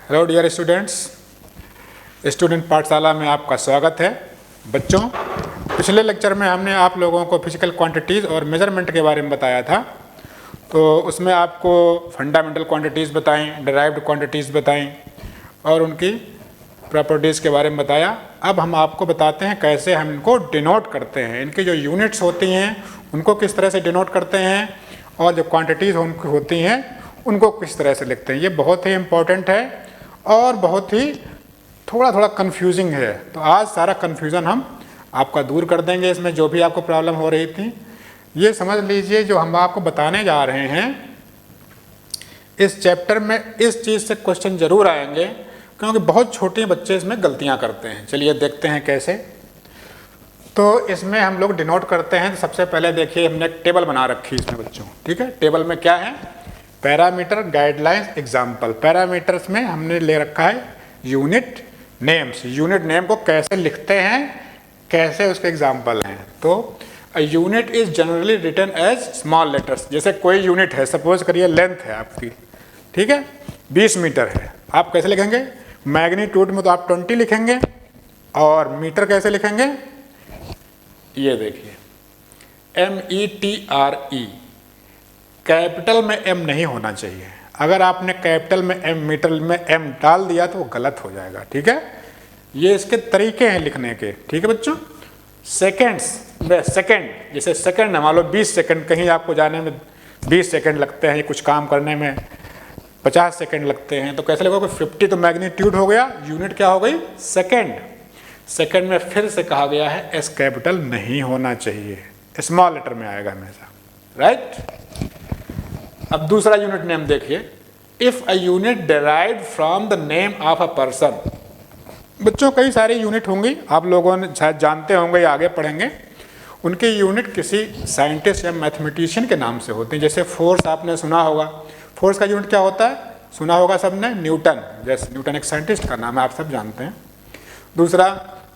Hello dear students, student पाठशाला में आपका स्वागत है। बच्चों, पिछले लेक्चर में हमने आप लोगों को फिजिकल क्वांटिटीज़ और मेजरमेंट के बारे में बताया था। तो उसमें आपको फंडामेंटल क्वांटिटीज़ बताएं, डिराइव्ड क्वांटिटीज़ बताएं और उनकी प्रॉपर्टीज़ के बारे में बताया। अब हम आपको बताते हैं कैसे हम इनको डिनोट करते हैं, इनकी जो यूनिट्स होती हैं उनको किस तरह से डिनोट करते हैं और जो क्वांटिटीज़ उनकी होती हैं उनको किस तरह से लिखते हैं। ये बहुत ही इम्पोर्टेंट है और बहुत ही थोड़ा कंफ्यूजिंग है। तो आज सारा कन्फ्यूज़न हम आपका दूर कर देंगे। इसमें जो भी आपको प्रॉब्लम हो रही थी, ये समझ लीजिए जो हम आपको बताने जा रहे हैं इस चैप्टर में इस चीज़ से क्वेश्चन ज़रूर आएंगे, क्योंकि बहुत छोटे बच्चे इसमें गलतियां करते हैं। चलिए देखते हैं कैसे। तो इसमें हम लोग डिनोट करते हैं। तो सबसे पहले देखिए, हमने एक टेबल बना रखी है इसमें बच्चों, ठीक है। टेबल में क्या है? Parameter, guidelines, example. पैरामीटर्स में हमने ले रखा है यूनिट नेम्स। यूनिट नेम को कैसे लिखते हैं, कैसे उसके एग्जाम्पल हैं। तो a unit is generally written as small letters. जैसे कोई यूनिट है, सपोज करिए लेंथ है आपकी, ठीक है, 20 मीटर है। आप कैसे लिखेंगे? मैग्नीट्यूड में तो आप 20 लिखेंगे, और मीटर कैसे लिखेंगे? ये देखिए, METRE। कैपिटल में M नहीं होना चाहिए। अगर आपने कैपिटल में M, मीटर में M डाल दिया तो वो गलत हो जाएगा, ठीक है। ये इसके तरीके हैं लिखने के, ठीक है बच्चों। सेकेंड्स में सेकेंड, जैसे सेकेंड मान लो 20 सेकेंड, कहीं आपको जाने में 20 सेकेंड लगते हैं, कुछ काम करने में 50 सेकेंड लगते हैं, तो कैसे लिखोगे? 50 तो मैग्नीट्यूड हो गया, यूनिट क्या हो गई? सेकेंड। सेकेंड में फिर से कहा गया है एस कैपिटल नहीं होना चाहिए, स्मॉल लेटर में आएगा हमेशा, राइट। अब दूसरा यूनिट नेम देखिए, if a unit derived from the name of a person. बच्चों, कई सारी यूनिट होंगी, आप लोगों ने शायद जानते होंगे या आगे पढ़ेंगे। उनकी यूनिट किसी साइंटिस्ट या मैथमेटिशियन के नाम से होती हैं। जैसे फोर्स आपने सुना होगा, फोर्स का यूनिट क्या होता है? सुना होगा सबने, न्यूटन। जैसे न्यूटन एक साइंटिस्ट का नाम है, आप सब जानते हैं। दूसरा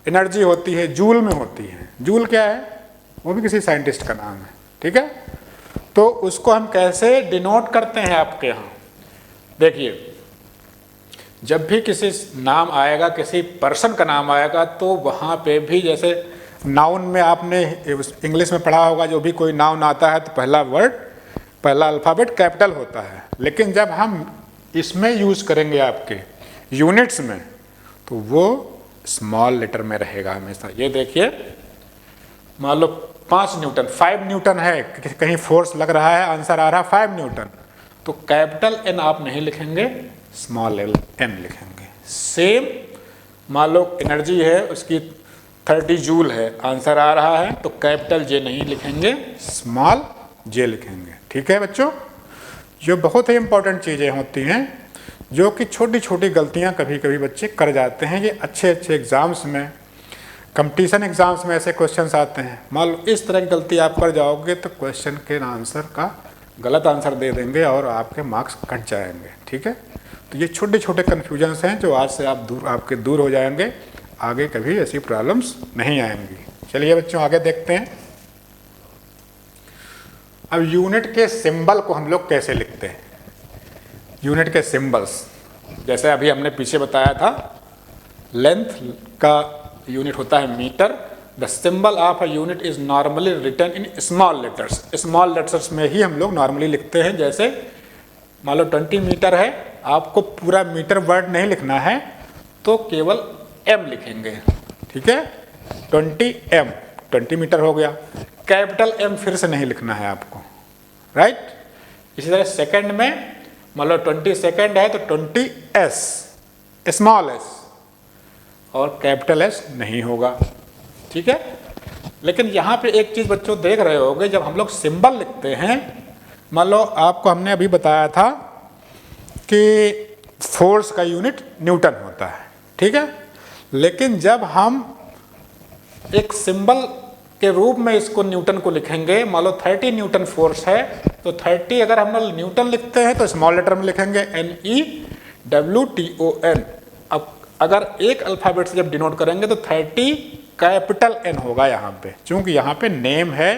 एनर्जी होती है, जूल में होती है। जूल क्या है? वो भी किसी साइंटिस्ट का नाम है, ठीक है। तो उसको हम कैसे डिनोट करते हैं आपके यहाँ? देखिए, जब भी किसी नाम आएगा, किसी पर्सन का नाम आएगा, तो वहाँ पे भी जैसे नाउन में आपने इंग्लिश में पढ़ा होगा, जो भी कोई नाउन आता है तो पहला वर्ड, पहला अल्फ़ाबेट कैपिटल होता है। लेकिन जब हम इसमें यूज़ करेंगे आपके यूनिट्स में, तो वो स्मॉल लेटर में रहेगा हमेशा। ये देखिए, मान लो 5 न्यूटन, 5 न्यूटन है, कहीं फोर्स लग रहा है, आंसर आ रहा है 5 न्यूटन, तो कैपिटल N आप नहीं लिखेंगे, स्मॉल n लिखेंगे। सेम मान लो एनर्जी है, उसकी 30 जूल है, आंसर आ रहा है, तो कैपिटल J नहीं लिखेंगे, स्मॉल j लिखेंगे, ठीक है बच्चों। जो बहुत ही इंपॉर्टेंट चीज़ें होती हैं, जो कि छोटी छोटी गलतियां कभी कभी बच्चे कर जाते हैं। ये अच्छे एग्ज़ाम्स में, कंपटीशन एग्जाम्स में ऐसे क्वेश्चंस आते हैं। मान लो इस तरह की गलती आप कर जाओगे तो क्वेश्चन के आंसर का गलत आंसर दे देंगे और आपके मार्क्स कट जाएंगे, ठीक है। तो ये छोटे छोटे कन्फ्यूजन्स हैं जो आज से आपके दूर हो जाएंगे, आगे कभी ऐसी प्रॉब्लम्स नहीं आएंगी। चलिए बच्चों, आगे देखते हैं। अब यूनिट के सिंबल को हम लोग कैसे लिखते हैं? यूनिट के सिंबल्स, जैसे अभी हमने पीछे बताया था, लेंथ का यूनिट होता है metre. The symbol of a unit is normally written in small letters. Small letters में ही हम लोग नॉर्मली लिखते हैं। जैसे मान लो 20 मीटर है, आपको पूरा मीटर वर्ड नहीं लिखना है, तो केवल M लिखेंगे, ठीक है। 20M, 20 मीटर हो गया। कैपिटल M फिर से नहीं लिखना है आपको, राइट। इसी तरह सेकेंड में मान लो 20 सेकेंड है, तो 20S, स्मॉल s, और कैपिटल S नहीं होगा, ठीक है। लेकिन यहाँ पे एक चीज़ बच्चों देख रहे होंगे, जब हम लोग सिंबल लिखते हैं, मान लो आपको हमने अभी बताया था कि फोर्स का यूनिट न्यूटन होता है, ठीक है। लेकिन जब हम एक सिंबल के रूप में इसको न्यूटन को लिखेंगे, मान लो 30 न्यूटन फोर्स है, तो 30 अगर हम लोग न्यूटन लिखते हैं तो स्मॉल लेटर में लिखेंगे NEWTON। अब अगर एक अल्फ़ाबेट से जब डिनोट करेंगे तो 30 कैपिटल N होगा यहाँ पे, क्योंकि यहाँ पे नेम है,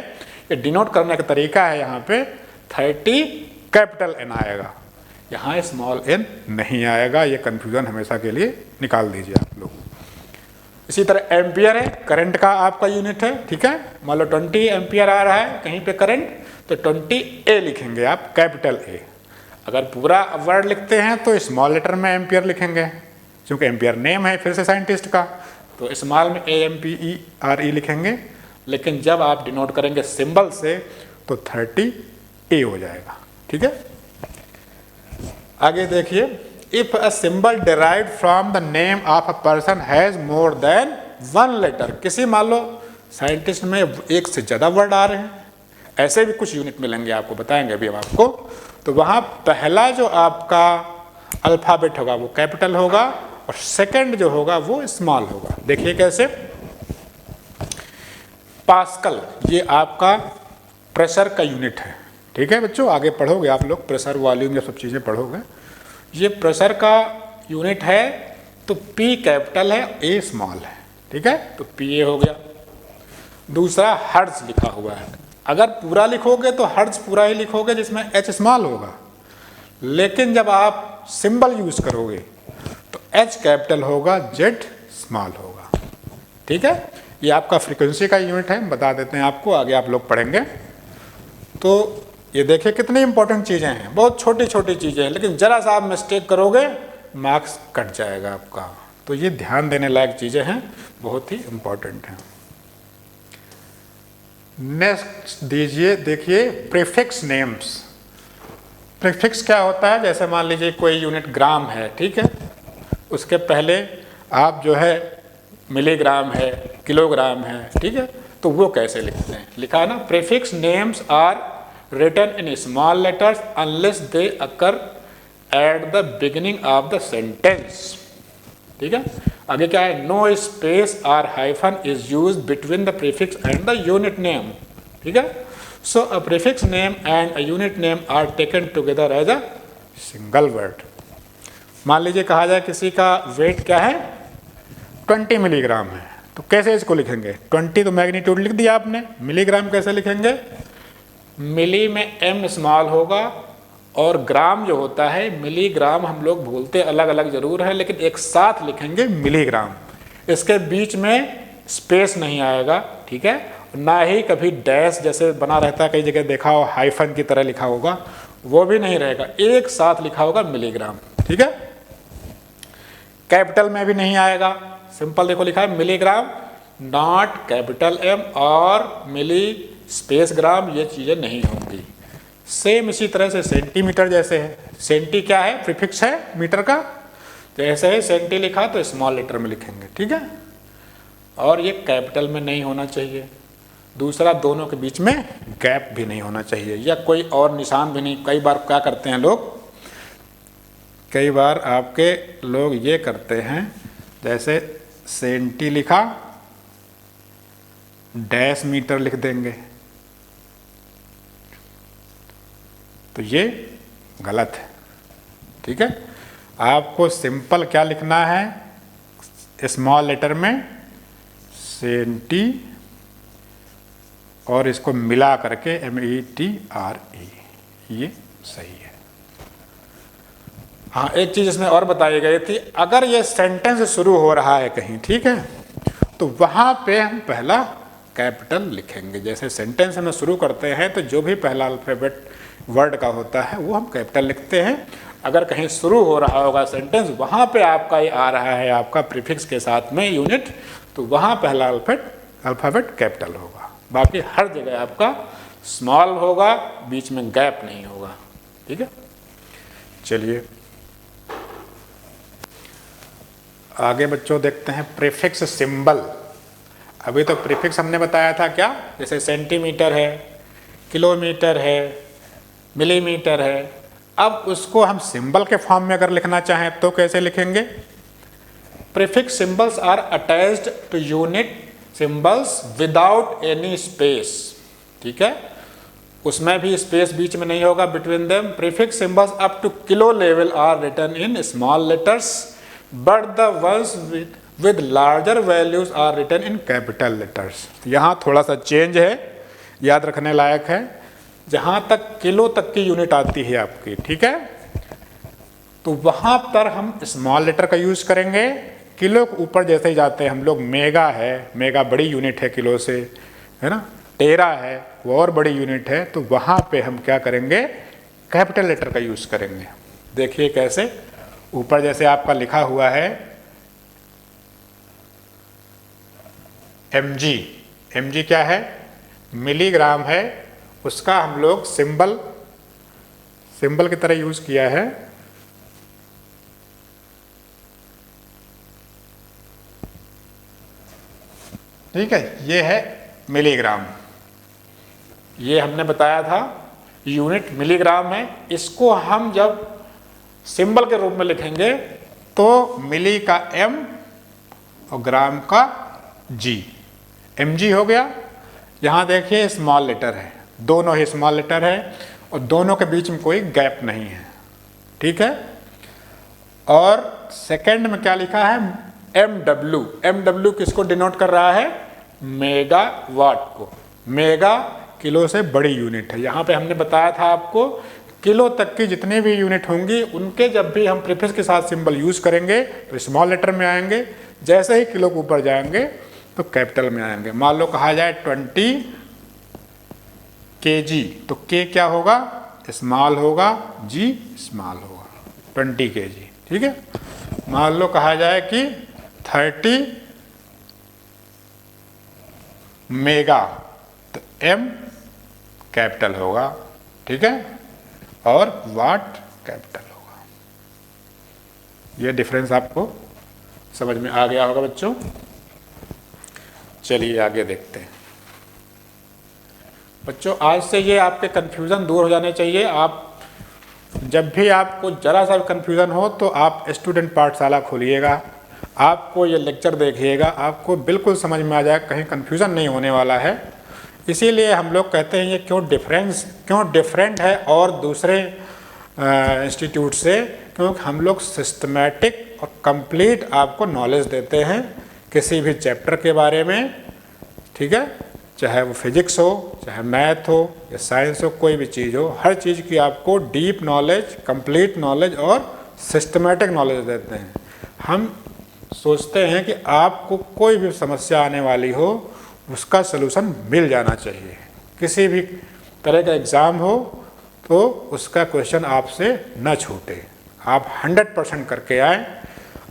ये डिनोट करने का तरीका है। यहाँ पे 30 कैपिटल N आएगा। यहाँ स्मॉल n नहीं आएगा, ये कन्फ्यूज़न हमेशा के लिए निकाल दीजिए आप लोग। इसी तरह एम्पियर है, करंट का आपका यूनिट है, ठीक है। मान लो 20 एम्पियर आ रहा है कहीं पे करंट, तो 20 A लिखेंगे आप, कैपिटल A। अगर पूरा वर्ड लिखते हैं तो स्मॉल लेटर में एम्पियर लिखेंगे, क्योंकि एम्पियर नेम है फिर से साइंटिस्ट का, तो स्मॉल में AMPERE लिखेंगे। लेकिन जब आप डिनोट करेंगे सिंबल से तो 30A हो जाएगा, ठीक है। आगे देखिए, if a symbol derived from the name of a person has more than 1 letter, किसी मान लो साइंटिस्ट में एक से ज़्यादा वर्ड आ रहे हैं, ऐसे भी कुछ यूनिट मिलेंगे आपको, बताएंगे अभी हम आपको। तो वहाँ पहला जो आपका अल्फ़ाबेट होगा वो कैपिटल होगा और सेकंड जो होगा वो स्मॉल होगा। देखिए कैसे, पास्कल ये आपका प्रेशर का यूनिट है, ठीक है बच्चों। आगे पढ़ोगे आप लोग, प्रेशर वॉल्यूम ये सब चीज़ें पढ़ोगे। ये प्रेशर का यूनिट है, तो P कैपिटल है, A स्मॉल है, ठीक है, तो PA हो गया। दूसरा हर्ट्ज लिखा हुआ है, अगर पूरा लिखोगे तो हर्ट्ज पूरा ही लिखोगे जिसमें H स्मॉल होगा, लेकिन जब आप सिंबल यूज करोगे तो H कैपिटल होगा, Z स्मॉल होगा, ठीक है। ये आपका फ्रीक्वेंसी का यूनिट है, बता देते हैं आपको, आगे आप लोग पढ़ेंगे। तो ये देखिए कितनी इंपॉर्टेंट चीज़ें हैं, बहुत छोटी छोटी चीज़ें हैं, लेकिन ज़रा सा आप मिस्टेक करोगे मार्क्स कट जाएगा आपका। तो ये ध्यान देने लायक चीज़ें हैं, बहुत ही इंपॉर्टेंट हैं। नेक्स्ट दीजिए, देखिए प्रीफिक्स नेम्स। प्रीफिक्स क्या होता है, जैसे मान लीजिए कोई यूनिट ग्राम है, ठीक है, उसके पहले आप जो है मिलीग्राम है, किलोग्राम है, ठीक है, तो वो कैसे लिखते हैं, लिखा है ना, prefix names are written in small letters unless they occur at the beginning of the sentence, ठीक है। आगे क्या है, नो स्पेस और hyphen is used between the prefix and the unit name, ठीक है। So a prefix name and a unit name are taken together as a single word. मान लीजिए कहा जाए किसी का वेट क्या है, 20 मिलीग्राम है, तो कैसे इसको लिखेंगे, 20 तो मैग्नीट्यूड लिख दिया आपने, मिलीग्राम कैसे लिखेंगे, मिली में M स्मॉल होगा, और ग्राम जो होता है, मिलीग्राम हम लोग बोलते अलग अलग जरूर है, लेकिन एक साथ लिखेंगे मिलीग्राम, इसके बीच में स्पेस नहीं आएगा, ठीक है, ना ही कभी डैश जैसे बना रहता है, कई जगह देखा हो हाइफन की तरह लिखा होगा, वो भी नहीं रहेगा, एक साथ लिखा होगा मिलीग्राम, ठीक है। कैपिटल में भी नहीं आएगा, सिंपल देखो लिखा है मिलीग्राम, नॉट कैपिटल M, और मिली स्पेस ग्राम, ये चीज़ें नहीं होंगी। सेम इसी तरह से सेंटीमीटर जैसे है, सेंटी क्या है, प्रीफिक्स है मीटर का, तो ऐसे ही सेंटी लिखा तो स्मॉल लेटर में लिखेंगे, ठीक है, और ये कैपिटल में नहीं होना चाहिए। दूसरा, दोनों के बीच में गैप भी नहीं होना चाहिए, या कोई और निशान भी नहीं। कई बार क्या करते हैं लोग, कई बार आपके लोग ये करते हैं, जैसे सेंटी लिखा, डैश मीटर लिख देंगे, तो ये गलत है, ठीक है। आपको सिंपल क्या लिखना है, स्मॉल लेटर में सेंटी, और इसको मिला करके METRE, ये सही है। हाँ, एक चीज़ इसमें और बताई गई थी, अगर ये सेंटेंस शुरू हो रहा है कहीं, ठीक है, तो वहाँ पे हम पहला कैपिटल लिखेंगे। जैसे सेंटेंस में शुरू करते हैं तो जो भी पहला अल्फ़ाबेट वर्ड का होता है वो हम कैपिटल लिखते हैं। अगर कहीं शुरू हो रहा होगा सेंटेंस, वहाँ पे आपका ये आ रहा है आपका प्रीफिक्स के साथ में यूनिट, तो वहाँ पहला अल्फ़ाबेट कैपिटल होगा, बाकी हर जगह आपका स्मॉल होगा, बीच में गैप नहीं होगा, ठीक है। चलिए आगे बच्चों देखते हैं प्रीफिक्स सिंबल। अभी तो प्रीफिक्स हमने बताया था क्या, जैसे सेंटीमीटर है, किलोमीटर है, मिलीमीटर है। अब उसको हम सिंबल के फॉर्म में अगर लिखना चाहें तो कैसे लिखेंगे, prefix symbols are attached to unit symbols without any space, ठीक है, उसमें भी स्पेस बीच में नहीं होगा between them. Prefix symbols up to kilo level are written in small letters but the ones with larger values are written in capital letters। यहाँ थोड़ा सा चेंज है, याद रखने लायक है। जहाँ तक किलो तक की यूनिट आती है आपकी, ठीक है, तो वहाँ पर हम स्मॉल लेटर का यूज़ करेंगे। किलो के ऊपर जैसे ही जाते हैं हम लोग, मेगा है, मेगा बड़ी यूनिट है किलो से, है ना, टेरा है वो और बड़ी यूनिट है, तो वहाँ पे हम क्या करेंगे, कैपिटल लेटर का यूज़ करेंगे। देखिए कैसे, ऊपर जैसे आपका लिखा हुआ है mg, mg क्या है, मिलीग्राम है, उसका हम लोग सिंबल की तरह यूज़ किया है ठीक है। ये है मिलीग्राम, ये हमने बताया था यूनिट मिलीग्राम है। इसको हम जब सिंबल के रूप में लिखेंगे तो मिली का m और ग्राम का g, mg हो गया। यहाँ देखिए स्मॉल लेटर है, दोनों ही स्मॉल लेटर है और दोनों के बीच में कोई गैप नहीं है, ठीक है। और सेकंड में क्या लिखा है, mw, mw किसको डिनोट कर रहा है, मेगावाट को। मेगा किलो से बड़ी यूनिट है। यहाँ पे हमने बताया था आपको किलो तक की जितनी भी यूनिट होंगी उनके जब भी हम प्रीफिक्स के साथ सिंबल यूज करेंगे तो स्मॉल लेटर में आएंगे, जैसे ही किलो के ऊपर जाएंगे तो कैपिटल में आएंगे। मान लो कहा जाए 20 kg, तो के क्या होगा, स्मॉल होगा, जी स्मॉल होगा, 20 kg, ठीक है। मान लो कहा जाए कि 30 मेगा, तो m कैपिटल होगा, ठीक है, और वाट कैपिटल होगा। ये डिफरेंस आपको समझ में आ गया होगा बच्चों। चलिए आगे देखते हैं बच्चों। आज से ये आपके कन्फ्यूज़न दूर हो जाने चाहिए। आप जब भी आपको ज़रा सा कन्फ्यूज़न हो तो आप स्टूडेंट पाठशाला खोलिएगा, आपको ये लेक्चर देखिएगा, आपको बिल्कुल समझ में आ जाएगा, कहीं कन्फ्यूज़न नहीं होने वाला है। इसीलिए हम लोग कहते हैं ये क्यों डिफरेंट है और दूसरे इंस्टीट्यूट से, क्योंकि हम लोग सिस्टमैटिक और कंप्लीट आपको नॉलेज देते हैं किसी भी चैप्टर के बारे में, ठीक है, चाहे वो फिजिक्स हो, चाहे मैथ हो या साइंस हो, कोई भी चीज़ हो, हर चीज़ की आपको डीप नॉलेज, कंप्लीट नॉलेज और सिस्टमैटिक नॉलेज देते हैं। हम सोचते हैं कि आपको कोई भी समस्या आने वाली हो उसका सलूशन मिल जाना चाहिए। किसी भी तरह का एग्ज़ाम हो तो उसका क्वेश्चन आपसे न छूटे, आप 100% करके आए।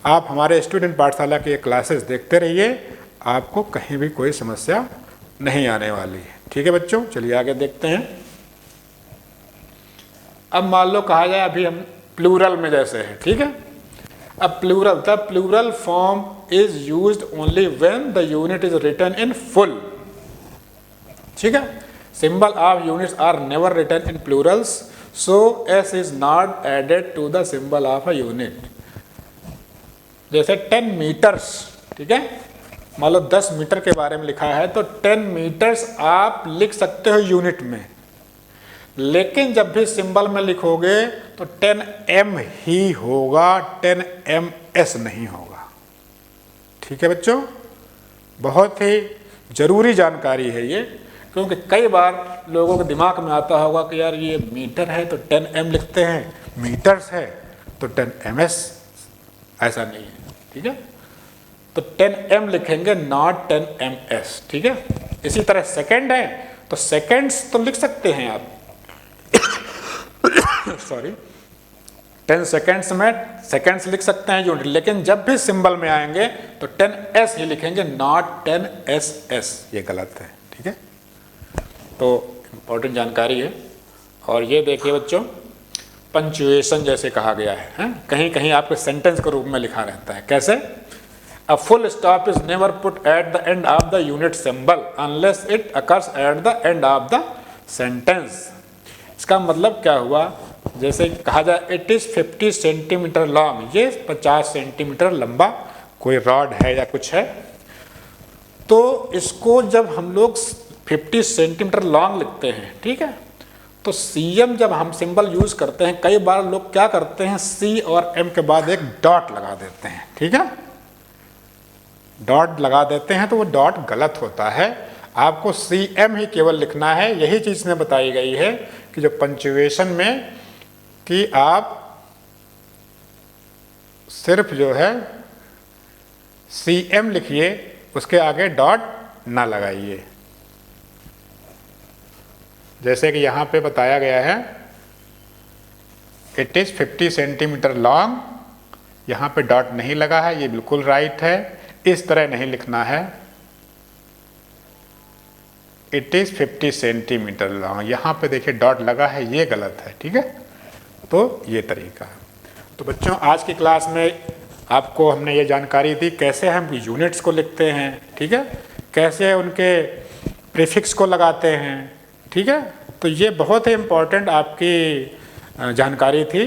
आप हमारे स्टूडेंट पाठशाला के क्लासेस देखते रहिए, आपको कहीं भी कोई समस्या नहीं आने वाली है, ठीक है बच्चों। चलिए आगे देखते हैं। अब मान लो कहा जाए, अभी हम प्लूरल में जैसे है, ठीक है। अब plural, the plural form is used only when the unit is written in full, ठीक है। Symbol of units are never written in plurals, so S is not added to the symbol of a unit. जैसे 10 metres, ठीक है, मान लो 10 metre के बारे में लिखा है तो 10 मीटर्स आप लिख सकते हो यूनिट में, लेकिन जब भी सिंबल में लिखोगे तो 10m ही होगा, 10ms नहीं होगा, ठीक है बच्चों। बहुत ही ज़रूरी जानकारी है ये, क्योंकि कई बार लोगों के दिमाग में आता होगा कि यार ये मीटर है तो 10m लिखते हैं, मीटर्स है तो 10ms, ऐसा नहीं है, ठीक है। तो 10m लिखेंगे, नॉट 10ms, ठीक है। इसी तरह सेकंड है तो सेकंड्स तो लिख सकते हैं आप सॉरी 10 सेकंड्स में सेकंड्स लिख सकते हैं यूनिट, लेकिन जब भी सिंबल में आएंगे तो 10s ही लिखेंगे, नॉट 10ss, ये गलत है, ठीक है। तो इम्पोर्टेंट जानकारी है। और ये देखिए बच्चों, पंचुएशन जैसे कहा गया है, कहीं कहीं आपके सेंटेंस के रूप में लिखा रहता है। कैसे, A full stop is never put at the end of the unit symbol unless it occurs at the end of the sentence। इसका मतलब क्या हुआ, जैसे कहा जाए इट इज़ 50 सेंटीमीटर लॉन्ग, ये 50 सेंटीमीटर लंबा कोई रॉड है या कुछ है, तो इसको जब हम लोग 50 सेंटीमीटर लॉन्ग लिखते हैं, ठीक है, तो CM जब हम सिंबल यूज करते हैं, कई बार लोग क्या करते हैं, C और M के बाद एक डॉट लगा देते हैं, ठीक है, डॉट लगा देते हैं तो वो डॉट गलत होता है। आपको CM ही केवल लिखना है। यही चीज़ इसमें बताई गई है कि जो पंक्चुएशन में कि आप सिर्फ जो है CM लिखिए, उसके आगे डॉट ना लगाइए। जैसे कि यहाँ पे बताया गया है इट इज़ 50 सेंटीमीटर लॉन्ग, यहाँ पे डॉट नहीं लगा है, ये बिल्कुल राइट है। इस तरह नहीं लिखना है, इट इज़ 50 सेंटीमीटर लॉन्ग, यहाँ पे देखिए डॉट लगा है, ये गलत है। ठीक है, तो ये तरीका है। तो बच्चों आज की क्लास में आपको हमने ये जानकारी दी कैसे हम यूनिट्स को लिखते हैं, ठीक है, कैसे उनके प्रीफिक्स को लगाते हैं। ठीक है, तो ये बहुत ही इम्पोर्टेंट आपकी जानकारी थी।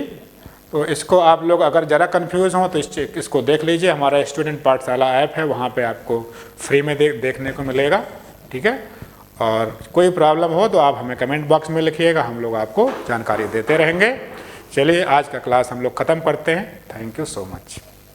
तो इसको आप लोग अगर ज़रा कंफ्यूज हों तो इसको देख लीजिए, हमारा स्टूडेंट पाठशाला ऐप है, वहाँ पे आपको फ्री में देखने को मिलेगा। ठीक है, और कोई प्रॉब्लम हो तो आप हमें कमेंट बॉक्स में लिखिएगा, हम लोग आपको जानकारी देते रहेंगे। चलिए आज का क्लास हम लोग ख़त्म करते हैं। Thank you so much.